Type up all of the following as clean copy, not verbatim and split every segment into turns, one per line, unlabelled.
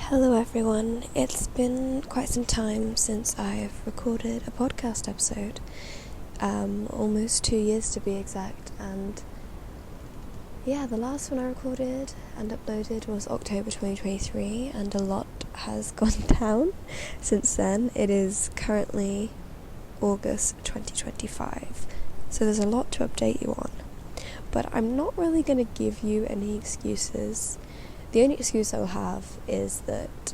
Hello everyone, it's been quite some time since I've recorded a podcast episode, almost 2 years to be exact, and the last one I recorded and uploaded was October 2023, and a lot has gone down since then. It is currently August 2025, so there's a lot to update you on, but I'm not really going to give you any excuses. The only excuse I'll have is that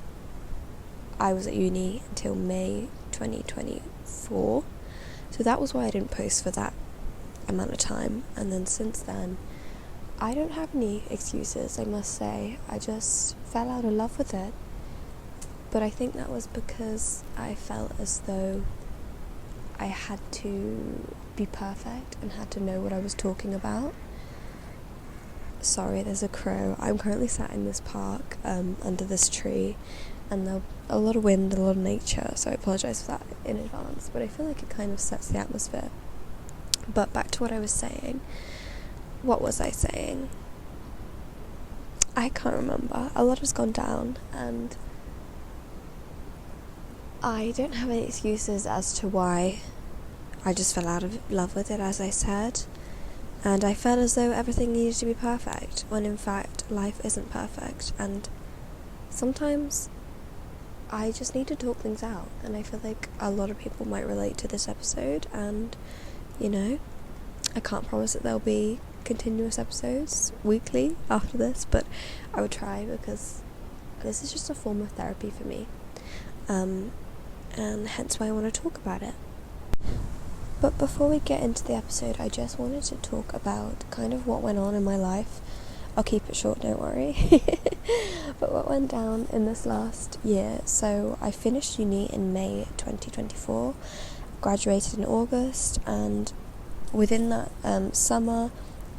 I was at uni until May 2024, so that was why I didn't post for that amount of time, and then since then I don't have any excuses, I must say. I just fell out of love with it, but I think that was because I felt as though I had to be perfect and had to know what I was talking about. Sorry, there's a crow. I'm currently sat in this park under this tree, and there's a lot of wind and a lot of nature, so I apologise for that in advance, but I feel like it kind of sets the atmosphere. But back to what I was saying. What was I saying? I can't remember. A lot has gone down, and I don't have any excuses as to why I just fell out of love with it, as I said. And I felt as though everything needed to be perfect, when in fact life isn't perfect, and sometimes I just need to talk things out, and I feel like a lot of people might relate to this episode, and I can't promise that there'll be continuous episodes weekly after this, but I would try, because this is just a form of therapy for me, and hence why I want to talk about it. But before we get into the episode, I just wanted to talk about kind of what went on in my life. I'll keep it short, don't worry. But what went down in this last year. So I finished uni in May 2024, graduated in August, and within that summer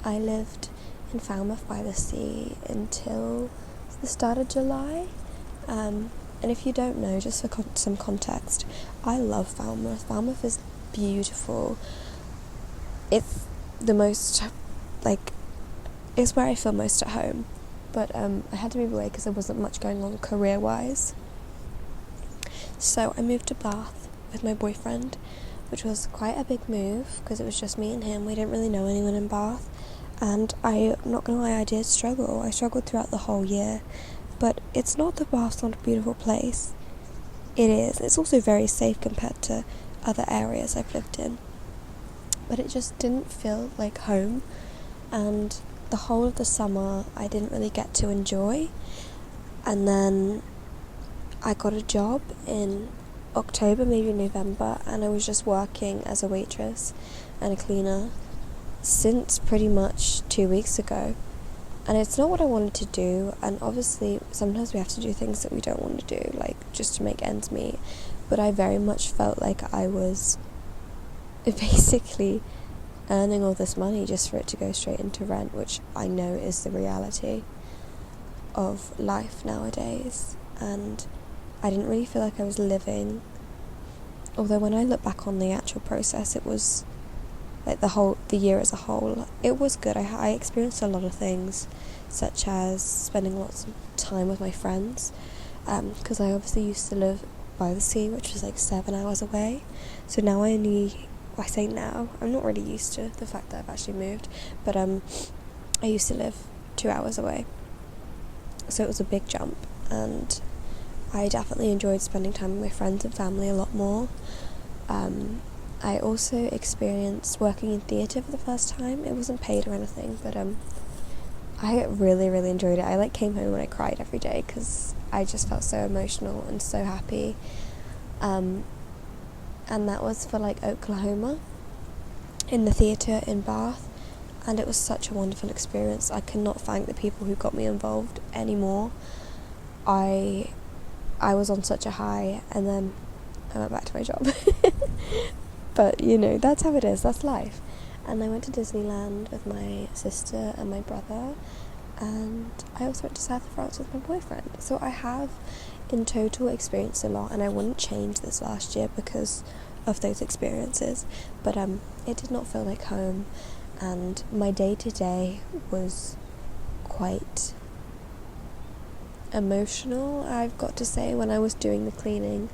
I lived in Falmouth by the sea until the start of July. And if you don't know, just for some context, I love Falmouth. Falmouth is beautiful. It's the most, it's where I feel most at home, but I had to move away because there wasn't much going on career-wise. So I moved to Bath with my boyfriend, which was quite a big move because it was just me and him. We didn't really know anyone in Bath, and I'm not gonna lie, I did struggle. I struggled throughout the whole year, but it's not that Bath's not a beautiful place. It is. It's also very safe compared to other areas I've lived in, but it just didn't feel like home, and the whole of the summer I didn't really get to enjoy. And then I got a job in October, maybe November, and I was just working as a waitress and a cleaner since pretty much 2 weeks ago, and it's not what I wanted to do, and obviously sometimes we have to do things that we don't want to do, like just to make ends meet. But I very much felt like I was basically earning all this money just for it to go straight into rent, which I know is the reality of life nowadays. And I didn't really feel like I was living, although when I look back on the actual process, it was like the year as a whole, it was good. I experienced a lot of things, such as spending lots of time with my friends, because I obviously used to live by the sea, which was like 7 hours away. So now I say now, I'm not really used to the fact that I've actually moved, but I used to live 2 hours away, so it was a big jump, and I definitely enjoyed spending time with my friends and family a lot more. I also experienced working in theatre for the first time. It wasn't paid or anything, but I really, really enjoyed it. I came home and I cried every day because I just felt so emotional and so happy. And that was for Oklahoma, in the theatre in Bath, and it was such a wonderful experience. I cannot thank the people who got me involved anymore. I was on such a high, and then I went back to my job. But that's how it is, that's life. And I went to Disneyland with my sister and my brother, and I also went to South of France with my boyfriend. So I have in total experienced a lot, and I wouldn't change this last year because of those experiences, but it did not feel like home, and my day-to-day was quite emotional, I've got to say. When I was doing the cleaning,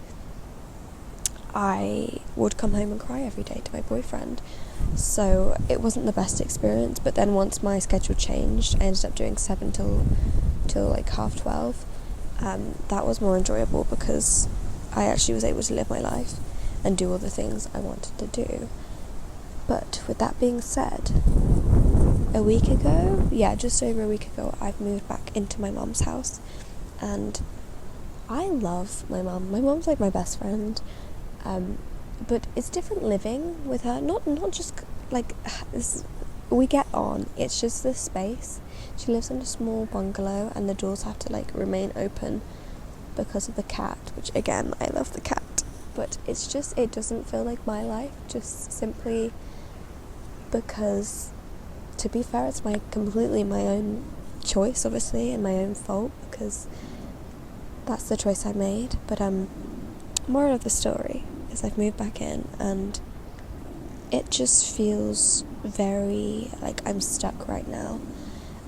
I would come home and cry every day to my boyfriend, so it wasn't the best experience. But then once my schedule changed, I ended up doing 7 till like 12:30. That was more enjoyable because I actually was able to live my life and do all the things I wanted to do. But with that being said, a week ago, just over a week ago, I've moved back into my mum's house, and I love my mum. My mum's like my best friend, but it's different living with her. Not just like this. We get on. It's just this space. She lives in a small bungalow, and the doors have to like remain open because of the cat. Which again, I love the cat, but it's just, it doesn't feel like my life. Just simply because, to be fair, it's completely my own choice, obviously, and my own fault, because that's the choice I made. But moral of the story is I've moved back in, and it just feels very like I'm stuck right now.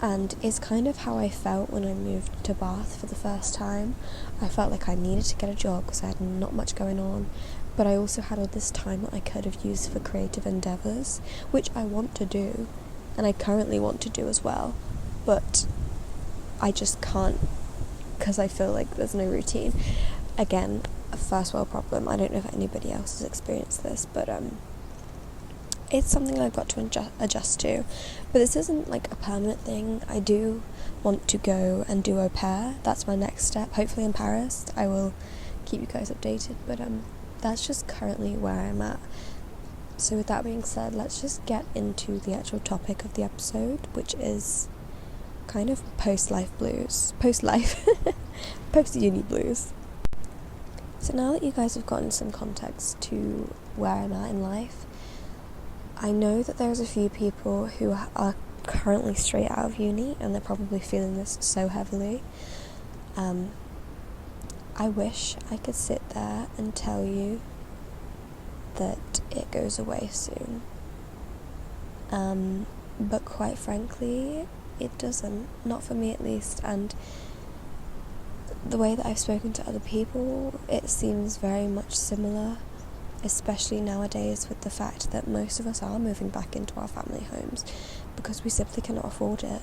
And it's kind of how I felt when I moved to Bath for the first time. I felt like I needed to get a job because I had not much going on, but I also had all this time that I could have used for creative endeavours, which I want to do, and I currently want to do as well, but I just can't because I feel like there's no routine. Again, a first world problem. I don't know if anybody else has experienced this, but it's something I've got to adjust to. But this isn't like a permanent thing. I do want to go and do au pair. That's my next step, hopefully in Paris. I will keep you guys updated, but that's just currently where I'm at. So with that being said, let's just get into the actual topic of the episode, which is kind of post-uni blues. So now that you guys have gotten some context to where I'm at in life, I know that there's a few people who are currently straight out of uni, and they're probably feeling this so heavily. I wish I could sit there and tell you that it goes away soon. But quite frankly, it doesn't. Not for me at least. And the way that I've spoken to other people, it seems very much similar, especially nowadays with the fact that most of us are moving back into our family homes because we simply cannot afford it.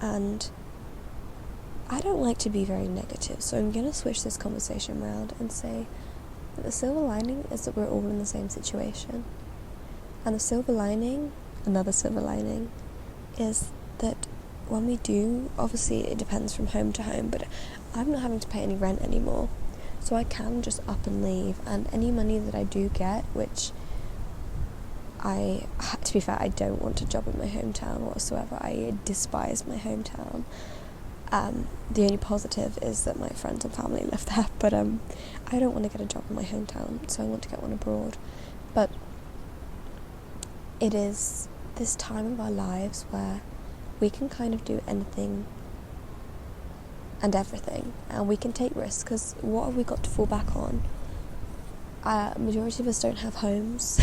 And I don't like to be very negative, so I'm going to switch this conversation around and say that the silver lining is that we're all in the same situation. And the silver lining, another silver lining, is that when we do, obviously it depends from home to home, but I'm not having to pay any rent anymore, so I can just up and leave. And any money that I do get, which to be fair, I don't want a job in my hometown whatsoever. I despise my hometown. The only positive is that my friends and family live there, but I don't want to get a job in my hometown, so I want to get one abroad. But it is this time of our lives where we can kind of do anything and everything, and we can take risks, because what have we got to fall back on? Majority of us don't have homes,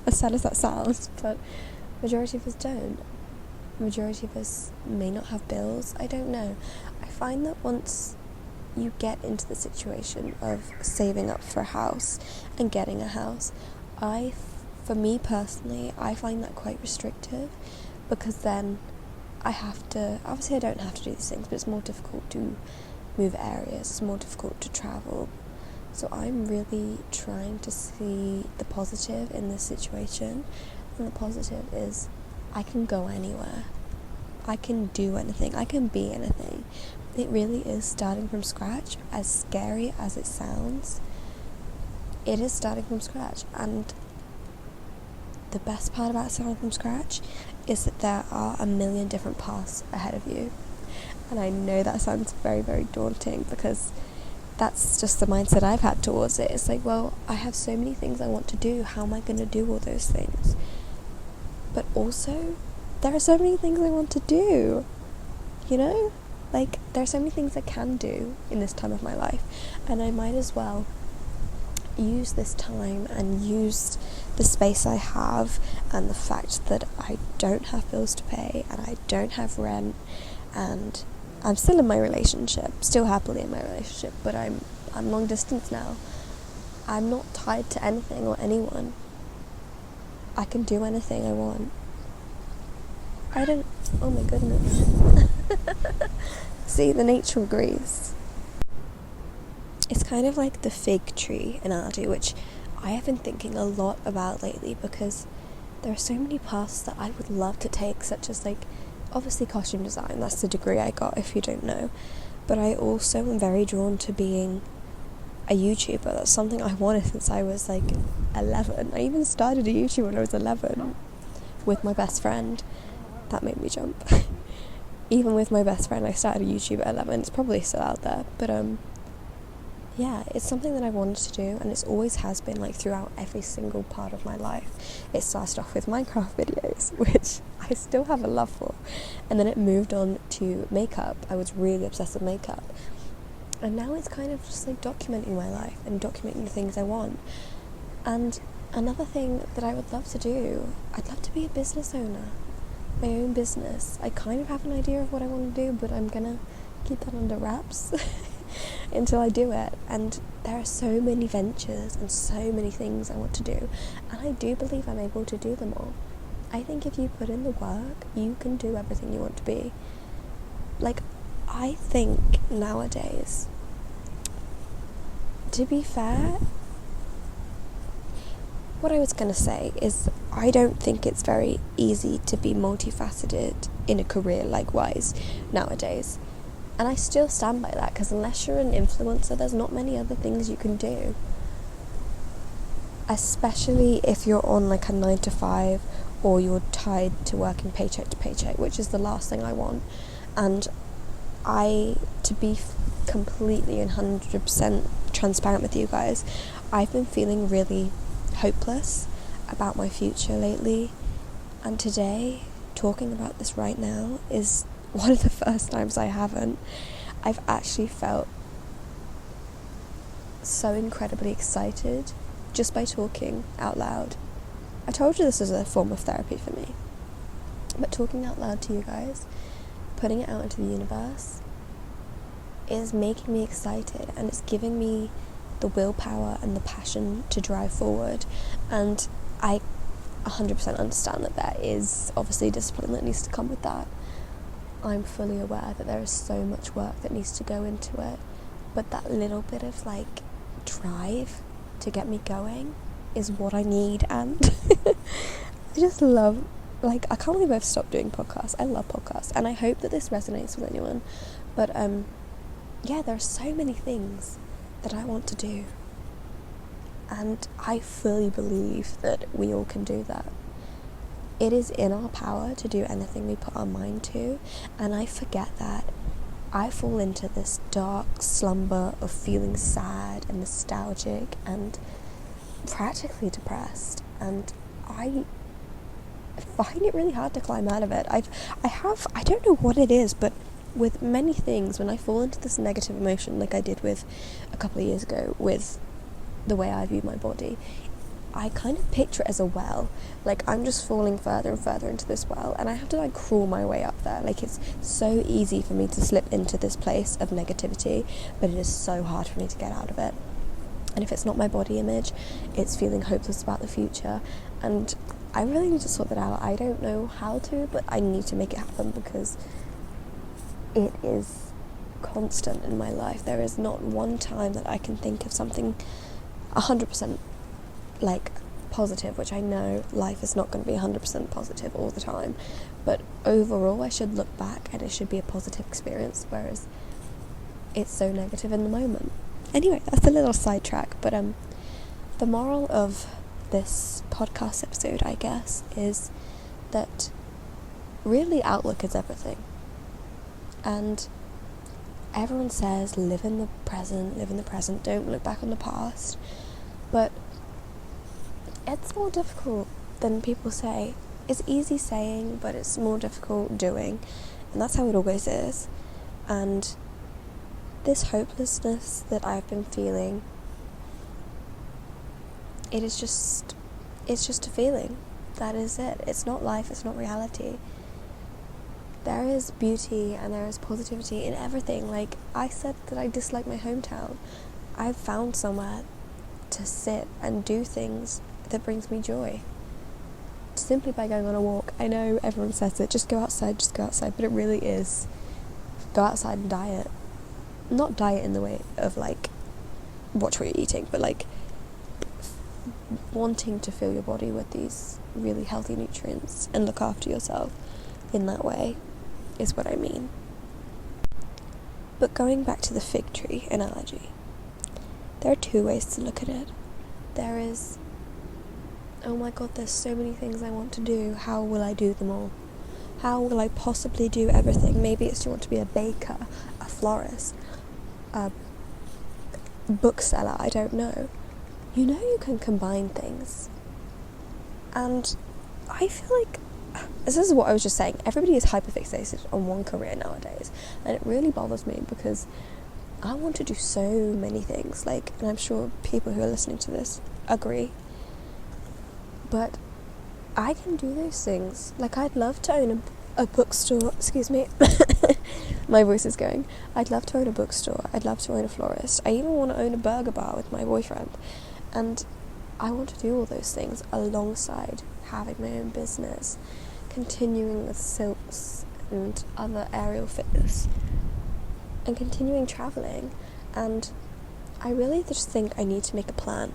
as sad as that sounds, but majority of us don't. Majority of us may not have bills. I don't know. I find that once you get into the situation of saving up for a house and getting a house, for me personally, I find that quite restrictive, because then I have to, obviously I don't have to do these things, but it's more difficult to move areas, it's more difficult to travel. So I'm really trying to see the positive in this situation, and the positive is I can go anywhere. I can do anything. I can be anything. It really is starting from scratch. As scary as it sounds, it is starting from scratch. And the best part about starting from scratch is that there are a million different paths ahead of you. And I know that sounds very, very daunting, because that's just the mindset I've had towards it. It's like, well, I have so many things I want to do. How am I going to do all those things? But also, there are so many things I want to do, you know? Like, there are so many things I can do in this time of my life, and I might as well use this time and use the space I have, and the fact that I don't have bills to pay, and I don't have rent, and I'm still in my relationship, still happily in my relationship, but I'm long distance now. I'm not tied to anything or anyone. I can do anything I want. Oh my goodness. See, the nature agrees. It's kind of like the fig tree analogy, which I have been thinking a lot about lately, because there are so many paths that I would love to take, such as like, obviously costume design, that's the degree I got if you don't know, but I also am very drawn to being a YouTuber. That's something I wanted since I was like 11. I even started a YouTube when I was 11 with my best friend. That made me jump. Even with my best friend, I started a YouTube at 11. It's probably still out there, but yeah, it's something that I wanted to do, and it's always has been, like, throughout every single part of my life. It started off with Minecraft videos, which I still have a love for, and then it moved on to makeup. I was really obsessed with makeup, and now it's kind of just like documenting my life and documenting the things I want. And another thing that I would love to do, I'd love to be a business owner, my own business. I kind of have an idea of what I want to do, but I'm gonna keep that under wraps until I do it. And there are so many ventures and so many things I want to do, and I do believe I'm able to do them all. I think if you put in the work, you can do everything you want to be. Like, I think nowadays, to be fair, what I was going to say is I don't think it's very easy to be multifaceted in a career likewise nowadays. And I still stand by that, because unless you're an influencer, there's not many other things you can do. Especially if you're on like a 9 to 5 or you're tied to working paycheck to paycheck, which is the last thing I want. And to be completely and 100% transparent with you guys, I've been feeling really hopeless about my future lately, and today, talking about this right now, is one of the first times I've actually felt so incredibly excited just by talking out loud. I told you this is a form of therapy for me, but talking out loud to you guys, putting it out into the universe, is making me excited, and it's giving me the willpower and the passion to drive forward. And I 100% understand that there is obviously discipline that needs to come with that. I'm fully aware that there is so much work that needs to go into it, but that little bit of like drive to get me going is what I need. And I just love, like, I can't believe I've stopped doing podcasts. I love podcasts, and I hope that this resonates with anyone. But yeah, there are so many things that I want to do, and I fully believe that we all can do that. It is in our power to do anything we put our mind to, and I forget that. I fall into this dark slumber of feeling sad and nostalgic and practically depressed, and I find it really hard to climb out of it. I don't know what it is, but with many things, when I fall into this negative emotion, like I did with a couple of years ago with the way I view my body, I kind of picture it as a well. Like, I'm just falling further and further into this well, and I have to like crawl my way up there. Like, it's so easy for me to slip into this place of negativity, but it is so hard for me to get out of it. And if it's not my body image, it's feeling hopeless about the future, and I really need to sort that out. I don't know how to, but I need to make it happen, because it is constant in my life. There is not one time that I can think of something 100% like positive, which I know life is not going to be 100% positive all the time, but overall I should look back and it should be a positive experience, whereas it's so negative in the moment. Anyway, that's a little sidetrack, but the moral of this podcast episode, I guess, is that really outlook is everything. And everyone says live in the present, don't look back on the past, but it's more difficult than people say. It's easy saying, but it's more difficult doing, and that's how it always is. And this hopelessness that I've been feeling, it's just a feeling. That is it. It's not life, it's not reality. there is beauty and there is positivity in everything. Like, I said that I dislike my hometown. I've found somewhere to sit and do things that brings me joy, simply by going on a walk. I know everyone says it, just go outside, but it really is go outside and diet. Not diet in the way of like watch what you're eating, but like wanting to fill your body with these really healthy nutrients and look after yourself in that way is what I mean. But going back to the fig tree analogy, there are two ways to look at it. There is, oh my god, there's so many things I want to do, how will I do them all? How will I possibly do everything? Maybe it's you want to be a baker, a florist, a bookseller, I don't know. You know you can combine things. And I feel like, this is what I was just saying, everybody is hyperfixated on one career nowadays, and it really bothers me because I want to do so many things, like, and I'm sure people who are listening to this agree, but I can do those things. Like, I'd love to own a bookstore, excuse me, my voice is going. I'd love to own a bookstore, I'd love to own a florist, I even want to own a burger bar with my boyfriend, and I want to do all those things alongside having my own business, continuing with silks and other aerial fitness, and continuing travelling. And I really just think I need to make a plan.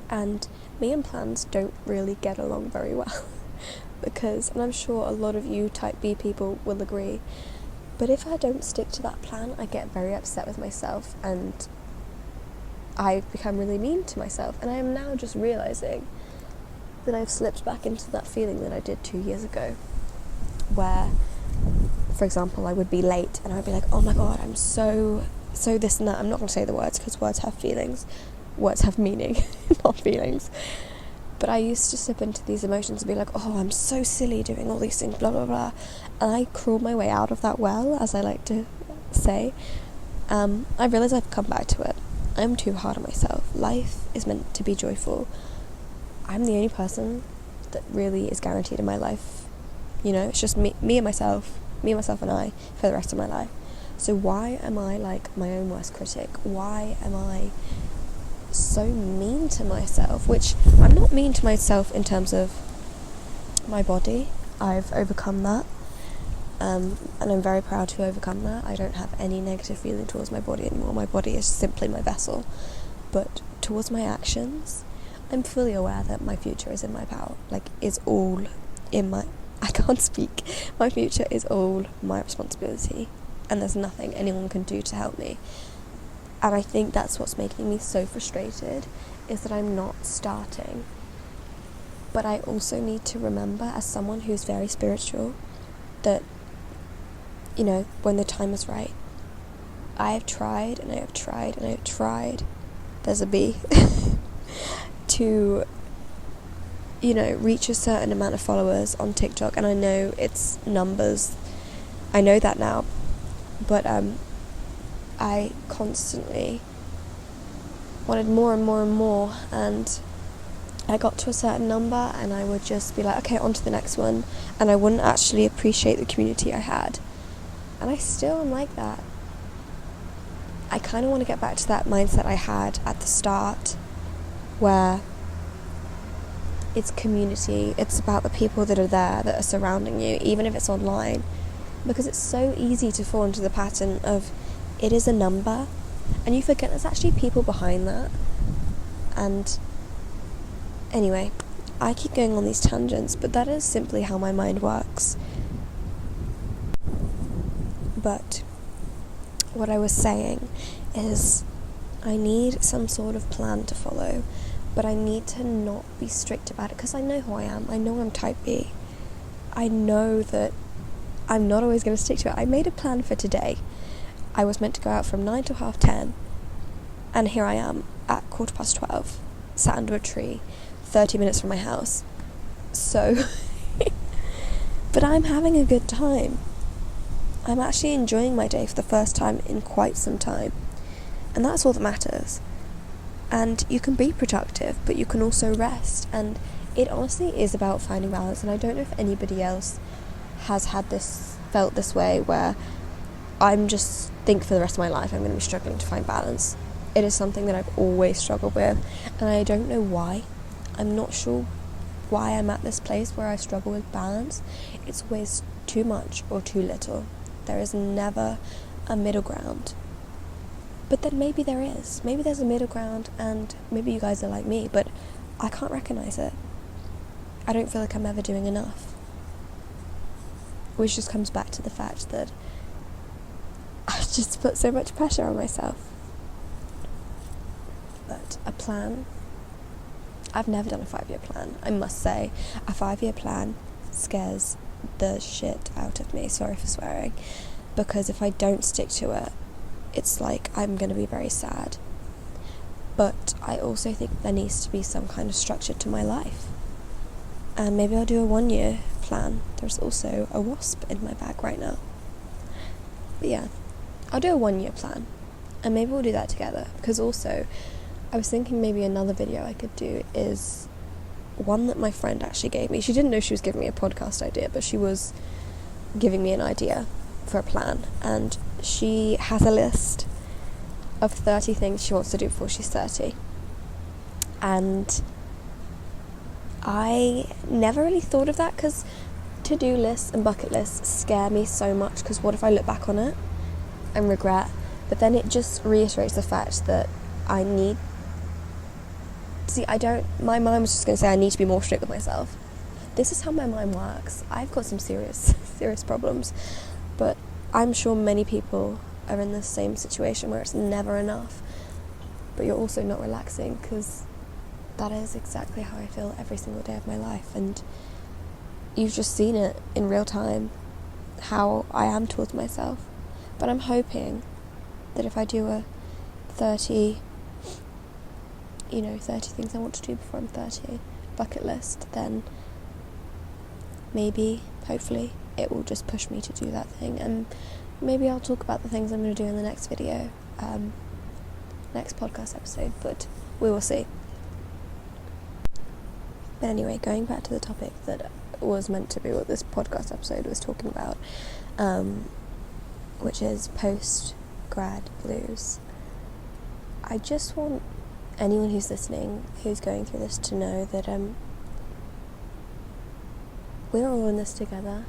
And me and plans don't really get along very well because, and I'm sure a lot of you type B people will agree, but if I don't stick to that plan, I get very upset with myself and I become really mean to myself. And I am now just realising that I've slipped back into that feeling that I did 2 years ago, where, for example, I would be late and I'd be like, oh my god, I'm so this and that. I'm not going to say the words because words have feelings, words have meaning, not feelings. But I used to slip into these emotions and be like, oh, I'm so silly doing all these things, blah blah blah, and I crawled my way out of that well, as I like to say. I realise I've come back to it. I'm too hard on myself. Life is meant to be joyful. I'm the only person that really is guaranteed in my life. You know, it's just me and myself and I for the rest of my life. So why am I like my own worst critic? Why am I so mean to myself? Which, I'm not mean to myself in terms of my body. I've overcome that. And I'm very proud to overcome that. I don't have any negative feeling towards my body anymore. My body is simply my vessel. But towards my actions, I'm fully aware that my future is in my power. Like, it's all in my... I can't speak. My future is all my responsibility. And there's nothing anyone can do to help me. And I think that's what's making me so frustrated, is that I'm not starting. But I also need to remember, as someone who's very spiritual, that, you know, when the time is right, I have tried and I have tried and I have tried, there's a B, to, you know, reach a certain amount of followers on TikTok. And I know it's numbers, I know that now, but I constantly wanted more and more and more, and I got to a certain number and I would just be like, okay, on to the next one, and I wouldn't actually appreciate the community I had. And I still am like that. I kind of want to get back to that mindset I had at the start, where it's community, it's about the people that are there, that are surrounding you, even if it's online, because it's so easy to fall into the pattern of it is a number, and you forget there's actually people behind that. And anyway, I keep going on these tangents, but that is simply how my mind works. But what I was saying is, I need some sort of plan to follow, but I need to not be strict about it, because I know who I am. I know I'm type B. I know that I'm not always going to stick to it. I made a plan for today. I was meant to go out from 9 to 10:30, and here I am at 12:15, sat under a tree, 30 minutes from my house. So, but I'm having a good time. I'm actually enjoying my day for the first time in quite some time, and that's all that matters. And you can be productive, but you can also rest, and it honestly is about finding balance. And I don't know if anybody else has felt this way where I'm just think for the rest of my life I'm going to be struggling to find balance. It is something that I've always struggled with, and I don't know why. I'm not sure why I'm at this place where I struggle with balance. It's always too much or too little. There is never a middle ground. But then maybe there is. Maybe there's a middle ground, and maybe you guys are like me, but I can't recognise it. I don't feel like I'm ever doing enough. Which just comes back to the fact that I just put so much pressure on myself. But a plan, I've never done a 5-year plan. I must say, a 5-year plan scares the shit out of me, sorry for swearing, because if I don't stick to it, it's like I'm going to be very sad. But I also think there needs to be some kind of structure to my life. And maybe I'll do a 1-year plan. There's also a wasp in my bag right now. But yeah, I'll do a 1-year plan. And maybe we'll do that together. Because also, I was thinking maybe another video I could do is one that my friend actually gave me. She didn't know she was giving me a podcast idea, but she was giving me an idea for a plan. And she has a list of 30 things she wants to do before she's 30. And I never really thought of that, because to-do lists and bucket lists scare me so much, because what if I look back on it and regret? But then it just reiterates the fact that my mind was just going to say I need to be more strict with myself. This is how my mind works. I've got some serious problems, but I'm sure many people are in the same situation where it's never enough, but you're also not relaxing, because that is exactly how I feel every single day of my life. And you've just seen it in real time, how I am towards myself. But I'm hoping that if I do a 30 things I want to do before I'm 30 bucket list, then maybe, hopefully, it will just push me to do that thing. And maybe I'll talk about the things I'm going to do in the next video, next podcast episode, but we will see. But anyway, going back to the topic that was meant to be what this podcast episode was talking about, which is post-grad blues. I just want anyone who's listening, who's going through this, to know that we're all in this together.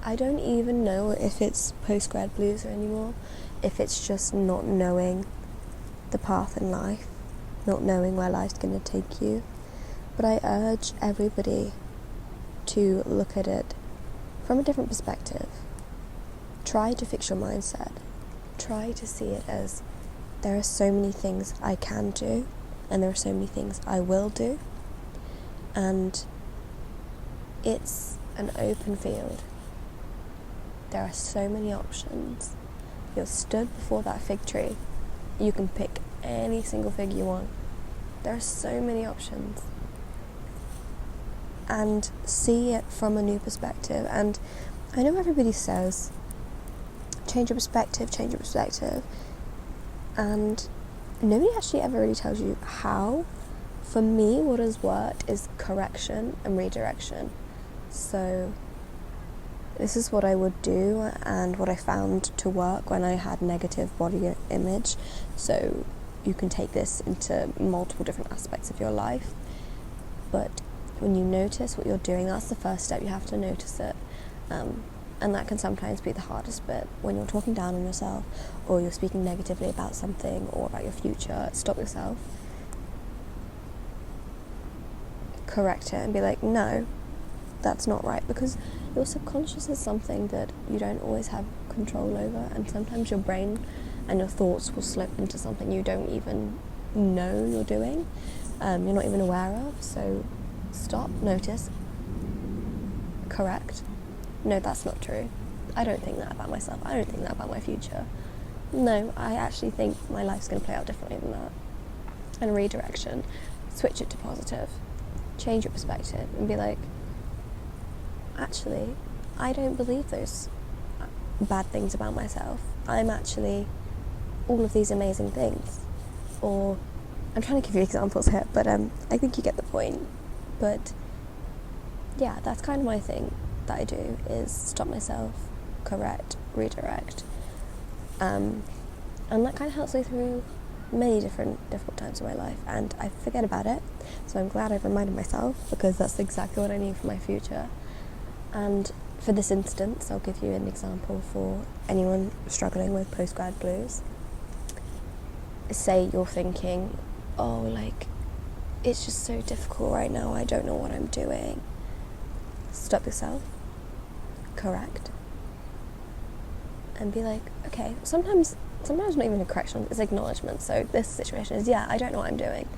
I don't even know if it's post-grad blues anymore, if it's just not knowing the path in life, not knowing where life's going to take you. But I urge everybody to look at it from a different perspective. Try to fix your mindset. Try to see it as there are so many things I can do, and there are so many things I will do, and it's an open field. There are so many options. You're stood before that fig tree. You can pick any single fig you want. There are so many options. And see it from a new perspective. And I know everybody says, change your perspective. And nobody actually ever really tells you how. For me, what has worked is correction and redirection. So this is what I would do, and what I found to work when I had negative body image. So you can take this into multiple different aspects of your life. But when you notice what you're doing, that's the first step. You have to notice it. And that can sometimes be the hardest bit, when you're talking down on yourself, or you're speaking negatively about something or about your future. Stop yourself, correct it, and be like, no, that's not right, because your subconscious is something that you don't always have control over, and sometimes your brain and your thoughts will slip into something you don't even know you're doing, you're not even aware of. So stop, notice, correct. No, that's not true. I don't think that about myself. I don't think that about my future. No, I actually think my life's going to play out differently than that. And redirection, switch it to positive. Change your perspective and be like, actually, I don't believe those bad things about myself. I'm actually all of these amazing things. Or, I'm trying to give you examples here, but I think you get the point. But yeah, that's kind of my thing. that I do is stop myself, correct, redirect. And that kind of helps me through many different difficult times in my life, and I forget about it, so I'm glad I've reminded myself, because that's exactly what I need for my future. And for this instance, I'll give you an example for anyone struggling with postgrad blues. Say you're thinking, oh, like, it's just so difficult right now, I don't know what I'm doing. Stop yourself, correct, and be like, okay, sometimes not even a correction, it's acknowledgement. So this situation is, yeah, I don't know what I'm doing,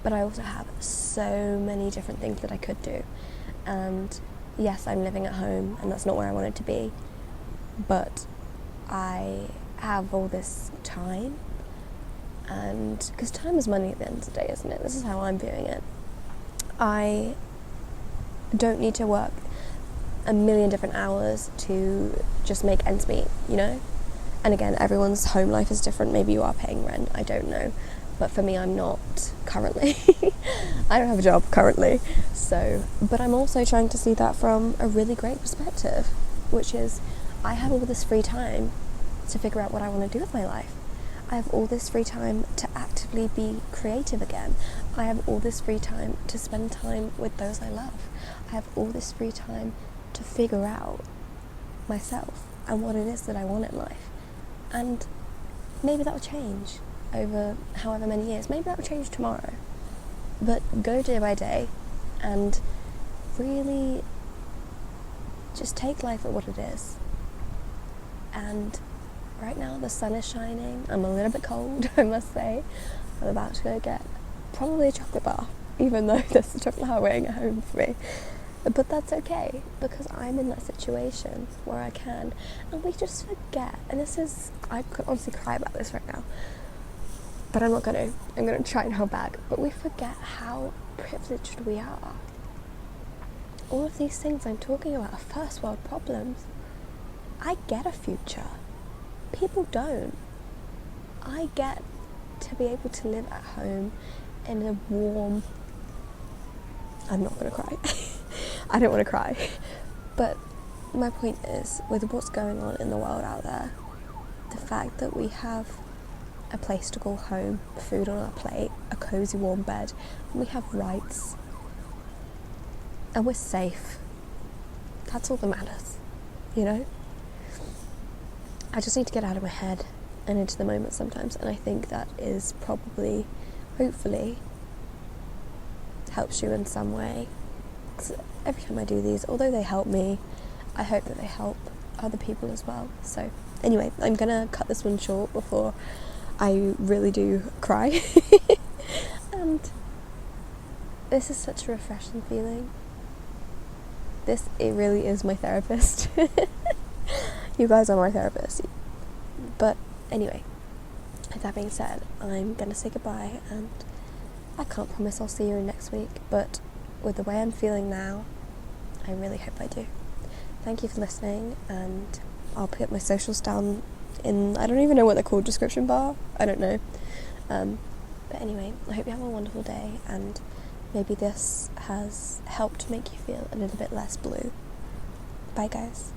but I also have so many different things that I could do. And yes, I'm living at home, and that's not where I wanted to be, but I have all this time, and because time is money at the end of the day, isn't it? This is how I'm viewing it. I don't need to work a million different hours to just make ends meet, you know? And again, everyone's home life is different. Maybe you are paying rent, I don't know. But for me, I'm not currently. I don't have a job currently. So, but I'm also trying to see that from a really great perspective, which is I have all this free time to figure out what I want to do with my life. I have all this free time to actively be creative again. I have all this free time to spend time with those I love. I have all this free time to figure out myself and what it is that I want in life. And maybe that will change over however many years. Maybe that will change tomorrow. But go day by day and really just take life at what it is. And right now the sun is shining. I'm a little bit cold, I must say. I'm about to go get probably a chocolate bar, even though there's a chocolate bar waiting at home for me. But that's okay, because I'm in that situation where I can. And we just forget, and this is, I could honestly cry about this right now, but I'm not going to. I'm going to try and hold back. But we forget how privileged we are. All of these things I'm talking about are first world problems. I get a future. People don't. I get to be able to live at home in a warm... I'm not going to cry. I don't want to cry. But my point is, with what's going on in the world out there, the fact that we have a place to call home, food on our plate, a cosy warm bed, and we have rights, and we're safe, that's all that matters, you know? I just need to get out of my head and into the moment sometimes, and I think that is probably, hopefully, helps you in some way. 'Cause every time I do these, although they help me, I hope that they help other people as well. So anyway, I'm gonna cut this one short before I really do cry. And this is such a refreshing feeling. It really is my therapist. You guys are my therapist. But anyway, with that being said, I'm gonna say goodbye, and I can't promise I'll see you next week, but with the way I'm feeling now, I really hope I do. Thank you for listening, and I'll put my socials down in, I don't even know what they're called, description bar? I don't know. But anyway, I hope you have a wonderful day, and maybe this has helped make you feel a little bit less blue. Bye guys.